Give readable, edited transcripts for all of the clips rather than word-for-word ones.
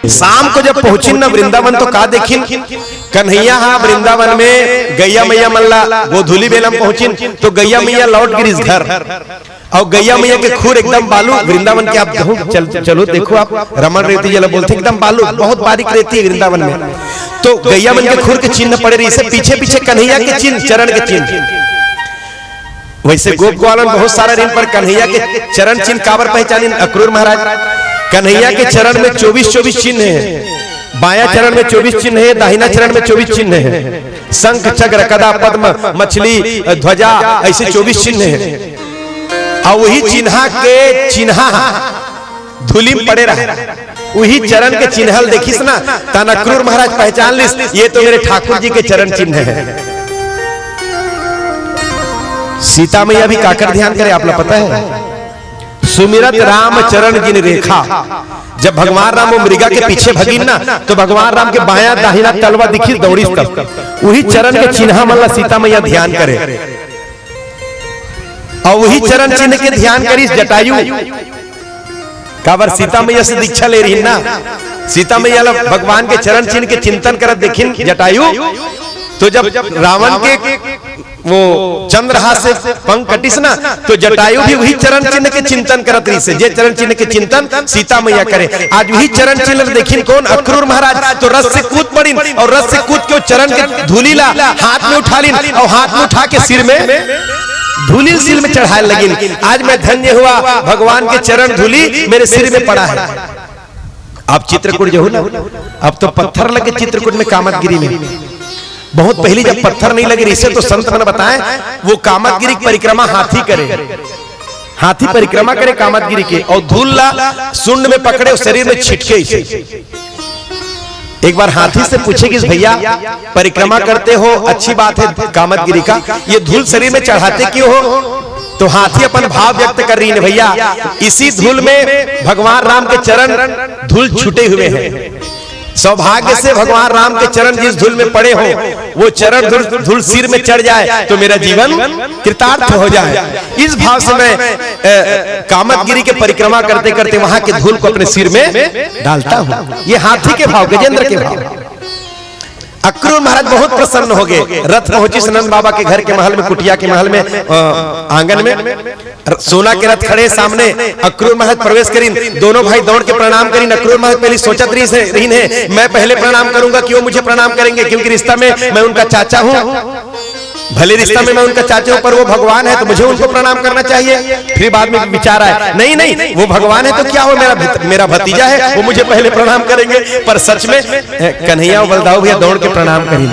शाम को जब पहुंची न वृंदावन तो का देखिन कन्हैया हाँ वृंदावन में गैया मैया मल्ला गोधुली बेलम पहुंची तो गैया मैया लौट गिरी घर और गैया मैया के खूर एकदम बालू वृंदावन के आप चलो देखो आप रमन रेती जला बोलते एकदम बालू बहुत बारीक रहती है वृंदावन में। तो गैया मैया के खूर के चिन्ह पड़े रही से पीछे पीछे कन्हैया के चिन्ह चरण के चिन्ह। वैसे गोप ग्वालन बहुत सारा ऋण पर कन्हैया के चरण चिन्ह काबर पहचानी अक्रूर महाराज। कन्हैया के चरण में 24 चिन्ह है, बाया चरण में 24 चिन्ह है, दाहिना चरण में 24 चिन्ह है, शंख चक्र गदा पद्म मछली ध्वजा ऐसे 24 चिन्ह है। और वही चिन्हा के चिन्हा धूली पड़े रहे वही चरण के चिन्हल देखिस ना तन अक्रूर महाराज पहचान लिस ये तो मेरे ठाकुर जी के चरण चिन्ह है। सीता मैया भी काकर ध्यान करे आप लोग पता है, सुमिरत राम चरण जिन रेखा। जब भगवान राम वो मृगा के पीछे भगिन ना तो भगवान राम के बाया दाहिना तलवा दिखी दौड़ी तब वही चरण के चिन्ह मतलब सीता मैया ध्यान करे और वही चरण चिन्ह के ध्यान करी जटायु काबर सीता मैया से दीक्षा ले रही ना। सीता मैया भगवान के चरण चिन्ह के चिंतन करत देखिन जटायु। तो जब रावण के वो चंद्रहास से पंख कटिस ना तो जटायु भी वही चरण चिन्ह के चिंतन करत रही से जे चरण चिन्ह के चिंतन सीता मैया करे। आज वही चरण चिन्ह देखिन कौन अक्रूर महाराज तो रथ से कूद पड़िन और रथ से कूद के चरण के धूली ला हाथ में उठा लिन और हाथ में उठा के सिर में धूली सिर में चढ़ाए लगिन। आज मैं धन्य हुआ भगवान के चरण धूली मेरे सिर में पड़ा है। अब चित्रकूट जो हो ना अब तो पत्थर लगे चित्रकूट में कामतगिरी में। बहुत पहले जब पत्थर नहीं लगे इसे तो संत ने बताए वो कामतगिरी की परिक्रमा हाथी करे, हाथी परिक्रमा करे कामतगिरी के और धूल ला सुंड में पकड़े और शरीर में छिटके इसे। एक बार हाथी से पूछे कि भैया परिक्रमा करते हो अच्छी बात है कामतगिरी का, ये धूल शरीर में चढ़ाते क्यों हो? तो हाथी अपन भाव व्यक्त कर रही है भैया इसी धूल में भगवान राम के चरण धूल छूटे हुए हैं। सौभाग्य से भगवान राम के चरण जिस धूल में पड़े हो वो चरण धूल सिर में चढ़ जाए तो मेरा जीवन कृतार्थ हो जाए। इस भाव से मैं कामतगिरी के परिक्रमा करते करते वहां के धूल को अपने सिर में डालता हूं। ये हाथी के भाव गजेंद्र के भाव। अक्रूर महाराज बहुत प्रसन्न हो गए। रथ पहुंची नंद बाबा के घर के महल में कुटिया के महल में आंगन में सोना के रथ खड़े सामने अक्रूर महाराज प्रवेश करीन। दोनों भाई दौड़ के प्रणाम करीन। अक्रूर महाराज पहले सोचत रही है मैं पहले प्रणाम करूंगा, क्यों मुझे प्रणाम करेंगे क्योंकि रिश्ता में मैं उनका चाचा हूं, भले रिश्ता में मैं उनका चाचा हूं पर वो भगवान है तो मुझे उनको प्रणाम करना चाहिए। फिर बाद में विचार आया नहीं नहीं वो भगवान है तो क्या हो मेरा भतीजा है वो मुझे पहले प्रणाम करेंगे। पर सच में कन्हैया और बलदाऊ भैया दौड़ के प्रणाम करी,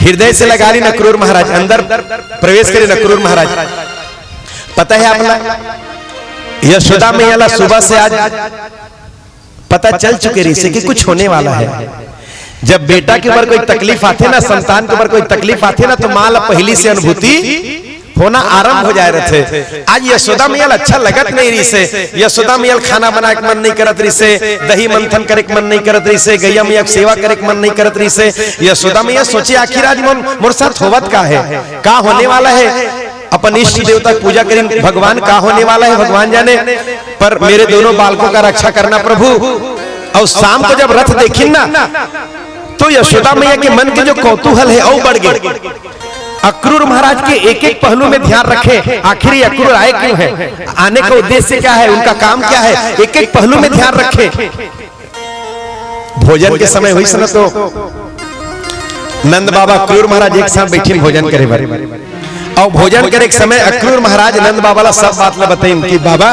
हृदय से लगा ली अक्रूर महाराज, अंदर प्रवेश करी अक्रूर महाराज। पता है आपने यशोदा मैया सुबह से आज पता चल चुके रही कि कुछ होने वाला है। जब बेटा के ऊपर कोई तकलीफ आते ना संतान के ऊपर कोई तकलीफ आते ना तो माँ पहली से अनुभूति होना आरंभ हो जाए रहे थे। आज यशोदा मैया अच्छा लगत नहीं रही से, यशोदा मैया खाना बनाए के मन नहीं करत रही से, दही मंथन करे के मन नहीं करत रही से, गैया मैया सेवा करे के मन नहीं करत रही से। यशोदा मैया सोचे आखिर आज मोर साथ होवत का है, का होने वाला है। अपन इष्ट देवता की पूजा करें भगवान का होने वाला है भगवान जाने, पर मेरे दोनों बालकों का रक्षा करना प्रभु। और शाम को जब रथ देखी ना तो यशोदा मैया के मन के जो कौतूहल है और बढ़ गए। अक्रूर महाराज के एक एक पहलू में ध्यान रखे आखिर ये अक्रूर आए क्यों है, आने का उद्देश्य क्या है, उनका काम क्या है, एक एक पहलू में ध्यान रखे। भोजन के समय हुई समय तो नंद बाबा अक्रूर महाराज एक साथ बैठे भोजन करे बारे और भोजन करे समय अक्रूर महाराज नंद बाबा ला सब बात ला बताई कि बाबा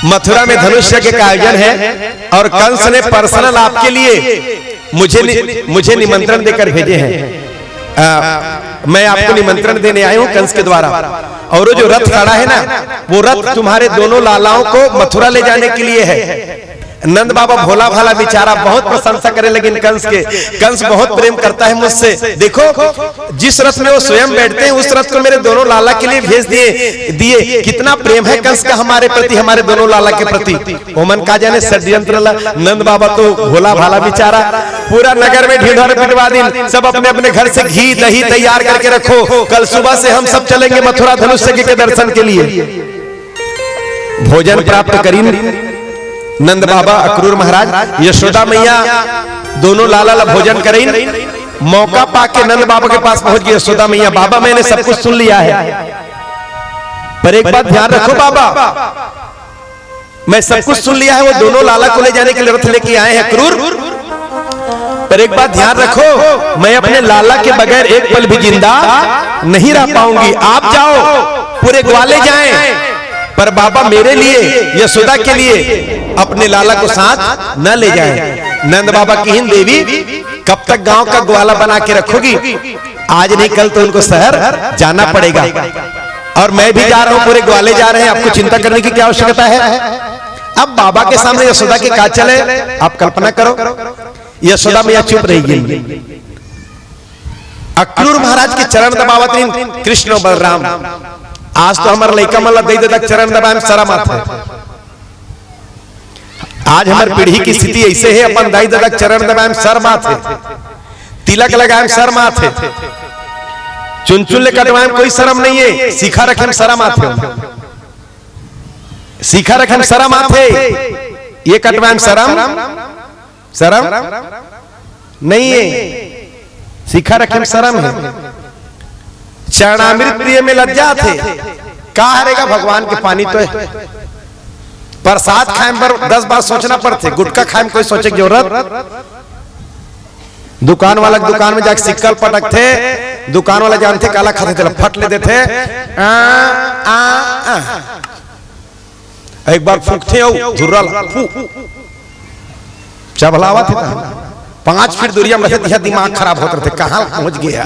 मथुरा में धनुष यज्ञ का आयोजन है और कंस ने पर्सनल आपके लिए मुझे निमंत्रण देकर भेजे हैं। मैं आपको निमंत्रण देने आया हूं कंस के द्वारा और जो रथ खड़ा है ना वो रथ तुम्हारे दोनों लालाओं को मथुरा ले जाने के लिए है। नंद बाबा भोला भाला बेचारा बहुत प्रशंसा करे लेकिन कंस के, कंस बहुत प्रेम करता है मुझसे। देखो जिस रथ में वो स्वयं बैठते हैं उस रथ को मेरे दोनों लाला के लिए भेज दिए। कितना प्रेम है कंस का हमारे प्रति, हमारे दोनों लाला के प्रति। ओमन का जाने षड्यंत्र नंद बाबा तो भोला भाला बेचारा पूरा नगर में ढिढोर पिटवा दिन, सब अपने अपने घर से घी दही तैयार करके रखो, कल सुबह से हम सब चलेंगे मथुरा धनुष यज्ञ के दर्शन के लिए। भोजन प्राप्त करीन नंद बाबा अक्रूर महाराज यशोदा मैया दोनों लाला ला भोजन करें। मौका पाके नंद बाबा के पास पहुंच गई यशोदा मैया, बाबा मैंने सब कुछ सुन लिया है, पर एक बात ध्यान रखो बाबा, मैं सब कुछ सुन लिया है। वो दोनों लाला को ले जाने के लिए रथ लेके आए हैं अक्रूर, पर एक बात ध्यान रखो, मैं अपने लाला के बगैर एक पल भी जिंदा नहीं रह पाऊंगी। आप जाओ, पूरे ग्वाले जाएं, पर बाबा मेरे लिए, यशोदा के लिए अपने लाला को साथ न ले जाएं। नंद बाबा की हिंद देवी कब तक गांव का ग्वाला बना के रखोगी? आज नहीं कल तो उनको शहर जाना पड़ेगा, और मैं भी जा रहा हूं, पूरे ग्वाले जा रहे हैं, आपको चिंता करने की क्या आवश्यकता है? अब बाबा के सामने यशोदा के का चले, आप कल्पना करो, यशोदा मैया चुप रही। अक्रूर महाराज के चरण दबावत कृष्ण और बलराम। आज तो हमारे लड़का मल्ला दे दे तक चरण दबाए शर्म आता है। आज हमारी पीढ़ी की स्थिति ऐसे है, अपन दाई दादा चरण दबाए शर्म आते, तिलक लगाए शर्म आते, चुन चुन ले कटवाए कोई शर्म नहीं है, सीखा रखे शर्म आते, सीखा रखे शर्म आते, ये कटवाए शर्म नहीं है, सीखा रखे शर्म है। चरणामृत प्रिय में लज्जा थे, कहा हरेगा भगवान के पानी तो है, प्रसाद खाए पर 10 बार सोचना पड़ते, गुटखा खाए में कोई सोचे की जरूरत। दुकान वाला दुकान में जाके सिक्कल पटक थे, दुकान वाला जानते काला खाते थे, फट लेते थे। एक बार फूकते हो चबलावा थे, 5 फीट दूरिया में रहते, दिमाग खराब होते थे, कहां पहुंच गया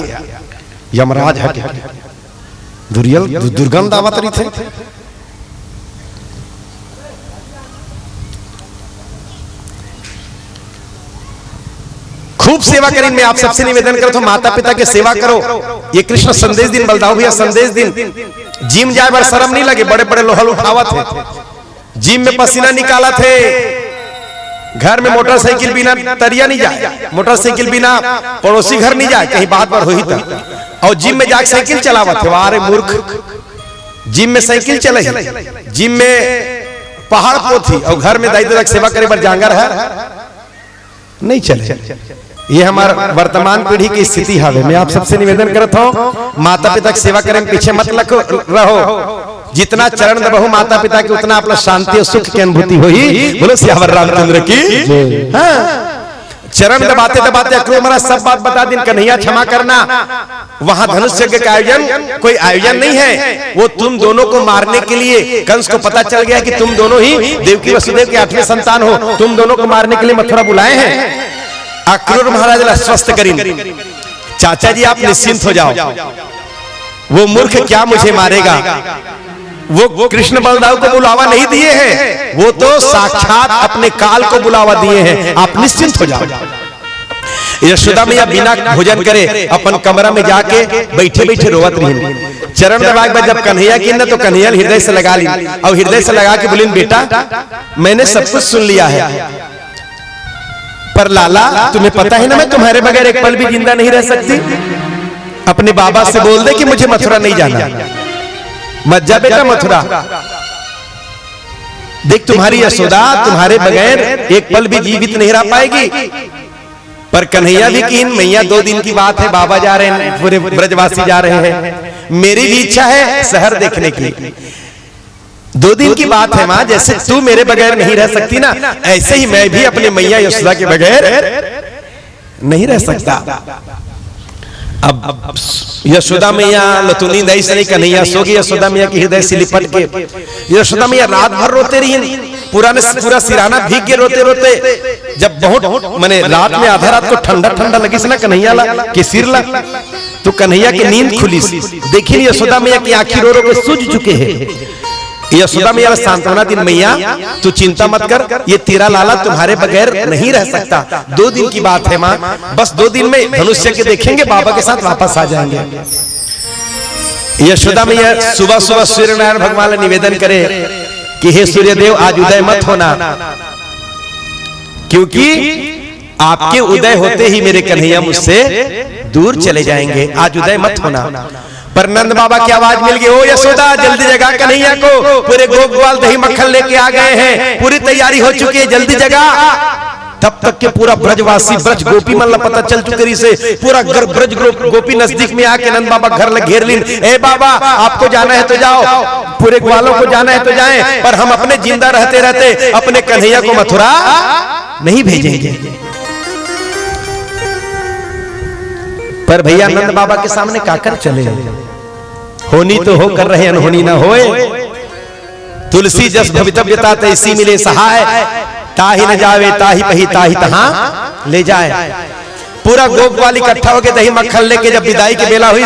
यमराज है, दुर्गंध आवत रही थे। खूब सेवा करें, मैं आप सबसे निवेदन करता हूं, माता पिता के सेवा करो। ये कृष्ण संदेश दिन, बलदाऊ भैया संदेश दिन, जिम जाए बार शर्म नहीं लगे, बड़े बड़े लोहल उठावा थे, जिम में पसीना निकाला थे, घर में मोटरसाइकिल बिना तरिया नहीं जाए, मोटरसाइकिल बिना पड़ोसी घर नहीं जाए, कहीं बात बार हुई था, और जिम में जाके साइकिल चलावा थे। वारे मूर्ख, जिम में साइकिल चले, जिम में पहाड़ पोथी, और घर में दाई दादा सेवा करे पर जांगर है नहीं चले। ये हमारा वर्तमान पीढ़ी की स्थिति है। मैं आप सबसे निवेदन करता हूँ, माता पिता की सेवा करें, पीछे मत रहो। जितना चरण दबाओ माता पिता की, उतना अपना शांति और सुख की अनुभूति हुई। बोलो सियावर रामचंद्र की। हाँ, चरण दबाते दबाते अक्रूर महाराज सब बात बता दिन, कन्हैया क्षमा करना, वहां धनुष यज्ञ का आयोजन कोई आयोजन नहीं है, वो तुम दोनों को मारने के लिए कंस को पता चल गया कि तुम दोनों ही देवकी वसुदेव के 8वें संतान हो, तुम दोनों को मारने के लिए मथुरा बुलाए हैं। अक्रूर महाराज आश्वस्त करीन, चाचा जी आप निश्चिंत हो जाओ, वो मूर्ख क्या मुझे मारेगा, वो कृष्ण बलदाऊ को बुलावा नहीं दिए हैं, वो तो साक्षात अपने काल को बुलावा दिए हैं, आप निश्चिंत हो जाओ। यशोदा मैया बिना भोजन करे अपन कमरा में जाके बैठे बैठे रोवत रही। चरण दबाए के बाद जब कन्हैया की ना, तो कन्हैया हृदय से लगा ली, और हृदय से लगा के बोली, बेटा मैंने सब कुछ सुन लिया है, पर लाला तुम्हें पता है ना मैं तुम्हारे बगैर एक पल भी जिंदा नहीं रह सकती। अपने बाबा से बोल दे कि मुझे मथुरा नहीं जाना, मत जा बेटा मथुरा। देख तुम्हारी यशोदा तुम्हारे बगैर एक पल भी जीवित नहीं रह पाएगी। पर कन्हैया भी की मैया 2 दिन की बात है, बाबा जा रहे हैं, पूरे ब्रजवासी जा रहे हैं, मेरी भी इच्छा है शहर देखने की। 2 दिन की बात है माँ, जैसे तू मेरे बगैर नहीं रह सकती ना, ऐसे ही मैं भी अपने मैया यशोदा के बगैर नहीं रह सकता। अब यशोदा मैया लतुनी दई से नहीं, कन्हैया सो गई, यशोदा मैया की हृदय से लिपट के यशोदा मैया रात भर रोते रही, पूरा सिराना भीग के रोते रोते। जब बहुत माने रात में आधा रात को ठंडा ठंडा लगी से ना कन्हैया ला के सिर ला, तो कन्हैया की नींद खुली, देखिए यशोदा मैया की आंखें रो रो के सूज चुके हैं। यशोदा मैया सांत्वना दी, मैया तू चिंता मत कर, ये तेरा लाला तुम्हारे बगैर नहीं रह सकता। 2 दिन की बात है माँ, बस 2 दिन में धनुष्य के देखेंगे, बाबा के साथ वापस आ जाएंगे। यशोदा मैया सुबह सुबह सूर्य नारायण भगवान ने निवेदन करे कि हे सूर्यदेव आज उदय मत होना, क्योंकि आपके उदय होते ही मेरे कन्हैया मुझसे दूर चले जाएंगे, आज उदय मत होना। पर नंद बाबा की आवाज मिल गई, ओ यशोदा जल्दी जगा कन्हैया को, पूरे गोप ग्वाल दही मक्खन लेके आ गए हैं, पूरी तैयारी हो चुकी है, जल्दी जगा। तब तक के पूरा ब्रजवासी ब्रज गोपी मन पता चल चुके से पूरा ब्रज गोपी नजदीक में आके नंद बाबा घर लग घेर लीन। ए बाबा आपको जाना है तो जाओ, पूरे ग्वालों को जाना है तो जाएं, पर हम अपने जिंदा रहते रहते अपने कन्हैया को मथुरा नहीं भेजेंगे। पर भैया नंद बाबा के सामने काकर चले, होनी तो हो कर रहे अनहोनी ना होए, तुलसी जस भवितव्यता तैसी मिले सहाय, ताही न जावे ताही पही ताही तहां ले जाए। पूरा गोप वाल इकट्ठा होके दही मक्खन लेके जब विदाई की बेला हुई,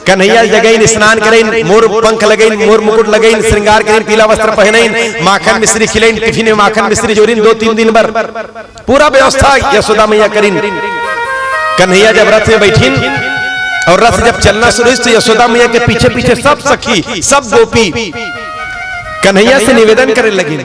कन्हैया जगईन, स्नान करें, मोर पंख लगईन, मोर मुकुट लगईन, श्रृंगार करें, पीला वस्त्र पहनईन, माखन मिश्री खिलईन, टिफिन में माखन मिश्री जोरीन 2-3 दिन भर पूरा व्यवस्था यशोदा मैया करीन। कन्हैया जब रथ में बैठीन और रथ जब चलना शुरू हुई तो यशोदा मैया के पीछे पीछे सब सखी सब गोपी कन्हैया से निवेदन करने लगी,